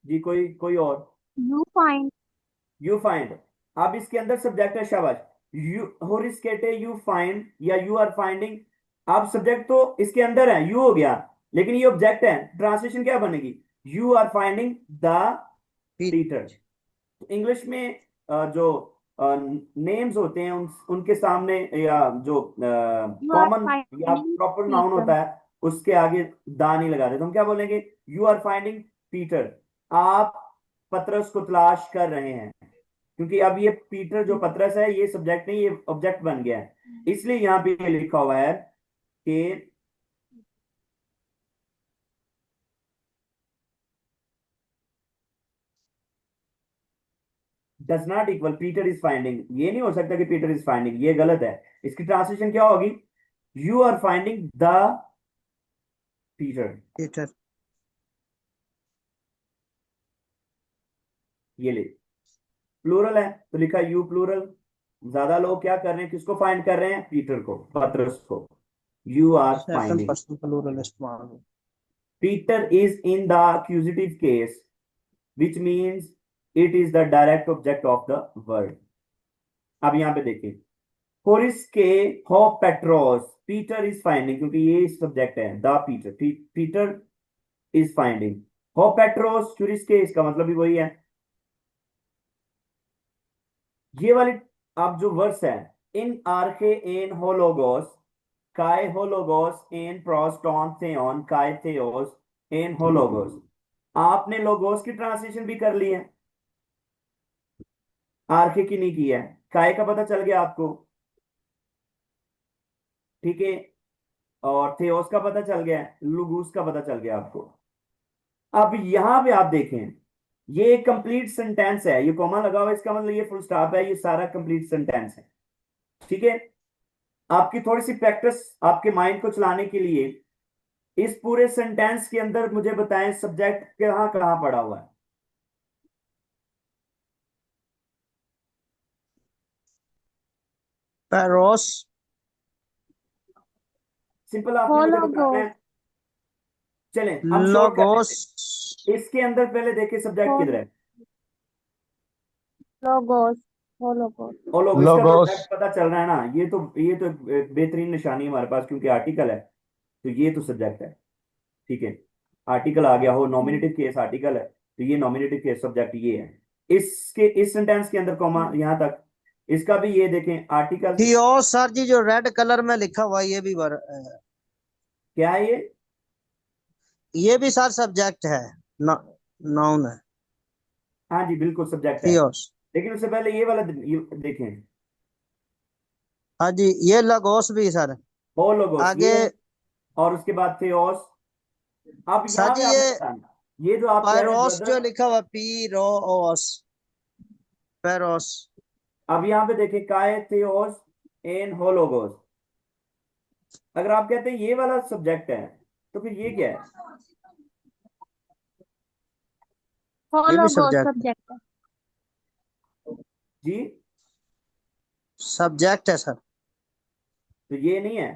जी, कोई कोई और? You find. You find. अब इसके अंदर सब्जेक्ट है, शाबाश। यू होरिस्केटे यू फाइंड या यू आर फाइंडिंग। अब सब्जेक्ट तो इसके अंदर है, यू हो गया, लेकिन ये ऑब्जेक्ट है। ट्रांसलेशन क्या बनेगी? You are finding the teacher. English में जो नेम्स होते हैं उनके सामने या जो You are कॉमन या finding प्रॉपर नाउन Peter. होता है उसके आगे दा नहीं लगाते, तो हम क्या बोलेंगे? You are finding Peter. आप पतरस को तलाश कर रहे हैं, क्योंकि अब ये पीटर जो पतरस है ये सब्जेक्ट नहीं, ये ऑब्जेक्ट बन गया है। इसलिए यहाँ पे ये लिखा हुआ है कि does not equal Peter is finding. ये नहीं हो सकता कि पीटर इज फाइंडिंग, ये गलत है। इसकी ट्रांसलेशन क्या होगी? You are finding the Peter. ये ले प्लूरल है तो लिखा यू प्लूरल। ज्यादा लोग क्या कर रहे हैं? किसको फाइंड कर रहे हैं? पीटर को, पतरस को। You are finding. Person plural इस्तेमाल हो। Peter is in the accusative case, which means it is the direct object of the word. अब यहां पे देखिए, होरिस के हो पेट्रोस, पीटर इज फाइंडिंग, क्योंकि ये सब्जेक्ट है the Peter, Peter is finding. हो पेट्रोस क्यूरिस के, इसका मतलब भी वही है। ये वाली अब जो वर्स है, इन आर्के एन होलोगोस काय होलोगोस एन प्रोस्टॉन theon काय theos एन होलोगोस। आपने लोगोस की ट्रांसलेशन भी कर ली है, आर्के की नहीं की है। काय का पता चल गया आपको, ठीक है, और थियोस का पता चल गया, लुगूस का पता चल गया आपको। अब यहां पे आप देखें, ये एक कंप्लीट सेंटेंस है, ये कॉमा लगा हुआ, इसका मतलब ये फुल स्टॉप है, ये सारा कंप्लीट सेंटेंस है, ठीक है। आपकी थोड़ी सी प्रैक्टिस आपके माइंड को चलाने के लिए, इस पूरे सेंटेंस के अंदर मुझे बताएं सब्जेक्ट कहां कहां पड़ा हुआ है। पैरोस। सिंपल आपने मुझे बताना Hologos. है। चलें हम शॉर्ट कर लोगोस। लेते हैं। इसके अंदर पहले देखिए सब्जेक्ट किधर है। Logos. Hologos. और लोग इसका लोगोस। सब्जेक्ट पता चल रहा है ना, ये तो एक बेहतरीन निशानी है हमारे पास, क्योंकि आर्टिकल है, तो ये तो सब्जेक्ट है, ठीक है। आर्टिकल आ गया हो, नॉमिनेटिव केस आर्टिकल है, तो ये नॉमिनेटिव केस सब्जेक्ट ये है। इसके इस सेंटेंस के अंदर कॉमा यहां तक, इसका भी ये देखें आर्टिकल। थियोस सर जी, जो रेड कलर में लिखा हुआ है, ये भी क्या है ये भी सर सब्जेक्ट है, नाउन है। हाँ जी बिल्कुल सब्जेक्ट है, थियोस। लेकिन उससे पहले ये वाला देखें, हाँ जी, ये लगोस भी सर। हो लोगोस आगे ये, और उसके बाद थियोस। अब सर यहाँ जी, पे ये आपने बताना, ये जो आप कह रहे हैं पायरोस जो ब्रदर, लिखा हुआ, पीरोस, पैरोस। अब यहाँ पे देखें काय थियोस एन होलोगोस। अगर आप कहते हैं ये वाला सब्जेक्ट है, तो फिर ये क्या है? ये भी Hologos सब्जेक्ट subject है. जी, सब्जेक्ट है सर। तो ये नहीं है।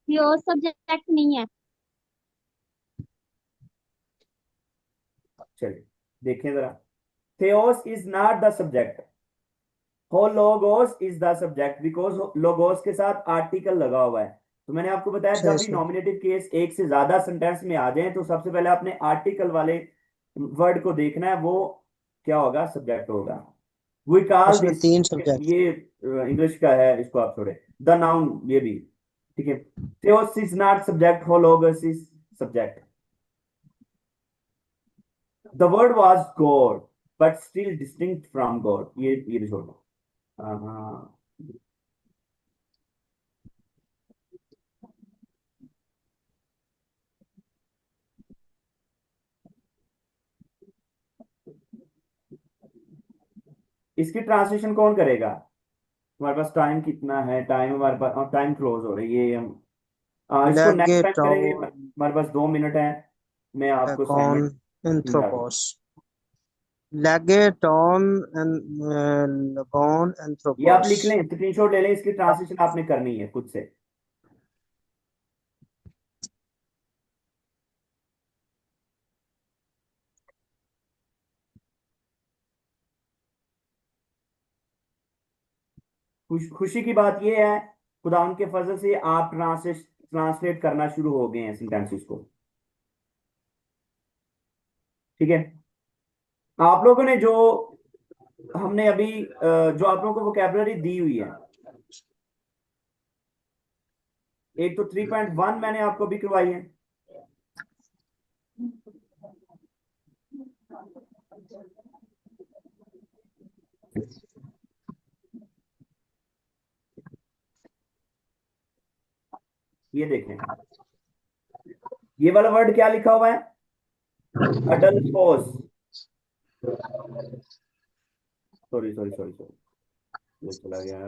Theos subject नहीं है. चलिए देखें जरा, theos is not the subject, होलोगोस इज द सब्जेक्ट, बिकॉज लोगोस के साथ आर्टिकल लगा हुआ है। तो मैंने आपको बताया जब भी सर। नॉमिनेटिव केस एक से ज्यादा सेंटेंस में आ जाए, तो सबसे पहले आपने आर्टिकल वाले वर्ड को देखना है, वो क्या होगा? सब्जेक्ट होगा। वी कॉल उसमें दिस, 3 सब्जेक्ट। ये इंग्लिश का है, इसको आप छोड़े, द नाउन ये भी, ठीक है। theos is not subject, hologos is subject. The word was God, but still distinct from God. ये छोड़ दो। हाँ, इसकी ट्रांसलेशन कौन करेगा? हमारे पास टाइम कितना है? टाइम हमारे पास, टाइम क्लोज हो रही है, ये हम इसको नेक्स्ट टाइम करेंगे। हमारे पास 2 मिनट है, मैं आपको कौन असाइनमेंट समझाता हूँ। एंथ्रोपोस। लेगेटॉन लगोन ये आप एंथ्रोपोस। लिख लें, स्क्रीनशॉट ले लें, इसकी ट्रांसलेशन आपने करनी है खुद से। खुशी की बात यह है, खुदा उनके फजल से आप ट्रांसलेट करना शुरू हो गए हैं सेंटेंसेस को। ठीक है, आप लोगों ने जो हमने अभी जो आप लोगों को वोकैबुलरी दी हुई है, एक तो 3.1 मैंने आपको भी करवाई है, ये देखें, ये वाला वर्ड क्या लिखा हुआ है, अडल्फोस, सॉरी सॉरी सॉरी सॉरी, ये चला गया,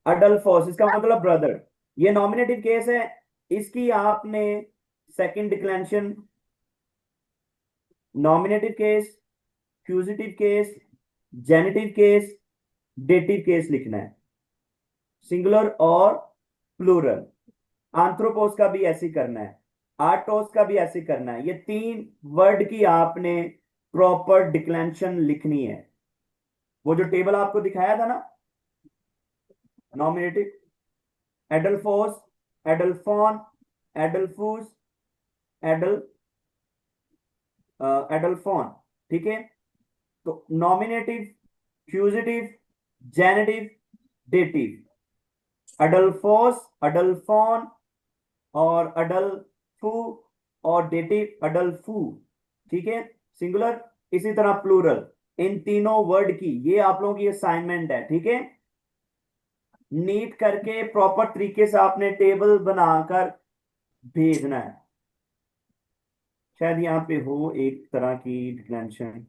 अडल्फोस, इसका मतलब ब्रदर। ये नॉमिनेटिव केस है, इसकी आपने second declension, nominative case, fugitive case, genitive case, dative case लिखना है, सिंगुलर और प्लूरल। आंथ्रोपोस का भी ऐसे ही करना है, आर्टोस का भी ऐसे करना है। ये 3 वर्ड की आपने प्रॉपर डिक्लेंशन लिखनी है। वो जो टेबल आपको दिखाया था ना, नॉमिनेटिव, एडल्फोस, एडल्फोन, एडल्फूस, एडल एडल्फोन। ठीक है, तो नॉमिनेटिव, फ्यूजिटिव, जेनेटिव, डेटिव, अडल्फोस, अडल्फोन और अडल्फू और डेटिव अडल्फू। ठीक है, सिंगुलर, इसी तरह प्लूरल, इन तीनों वर्ड की ये आप लोगों की असाइनमेंट है। ठीक है, नीट करके प्रॉपर तरीके से आपने टेबल बनाकर भेजना है। शायद यहाँ पे हो एक तरह की डिक्लेंशन,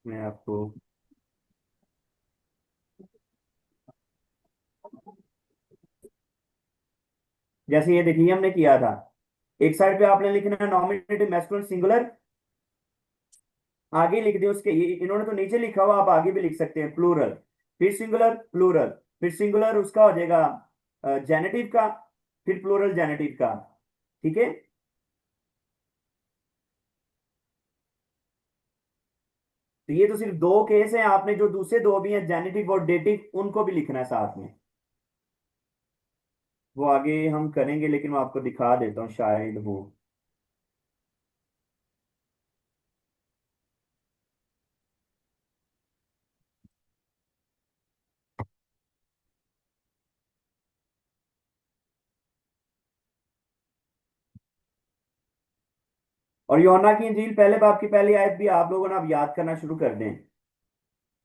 मैं आपको जैसे ये देखिए हमने किया था, एक साइड पे आपने लिखना है नॉमिनेटिव मैस्कुलिन सिंगुलर, आगे लिख दिया उसके, ये इन्होंने तो नीचे लिखा हुआ, आप आगे भी लिख सकते हैं प्लूरल, फिर सिंगुलर प्लूरल, फिर सिंगुलर उसका हो जाएगा जेनेटिव का, फिर प्लूरल जेनेटिव का। ठीक है, तो ये तो सिर्फ 2 केस हैं, आपने जो दूसरे 2 भी हैं जेनेटिव और डेटिव, उनको भी लिखना है साथ में। वो आगे हम करेंगे, लेकिन मैं आपको दिखा देता हूँ शायद वो। और यूहन्ना की इंजील पहले बाब की पहली आयत भी आप लोगों ने अब याद करना शुरू कर दें।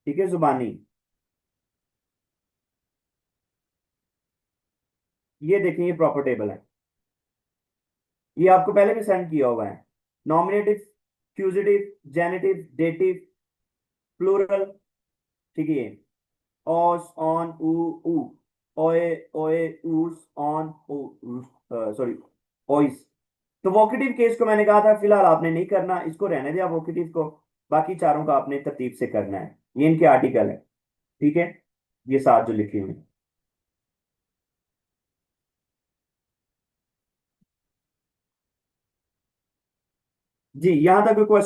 ठीक है, जुबानी, ये देखें, ये प्रॉपर टेबल है, ये आपको पहले भी सेंड किया हुआ है, nominative, fugitive, genitive, dative, plural. ठीक है, ऑस, ऑन, ऊ, ओए, ओए, ऊस, ऑन, सॉरी, ओइस। तो वोकेटिव केस को मैंने कहा था फिलहाल आपने नहीं करना, इसको रहने दिया वोकेटिव को, बाकी चारों का आपने तरतीब से करना है। ये इनके आर्टिकल है। ठीक है, ये 7 जो लिखे हुए हैं। जी, यहां तक कोई क्वेश्चन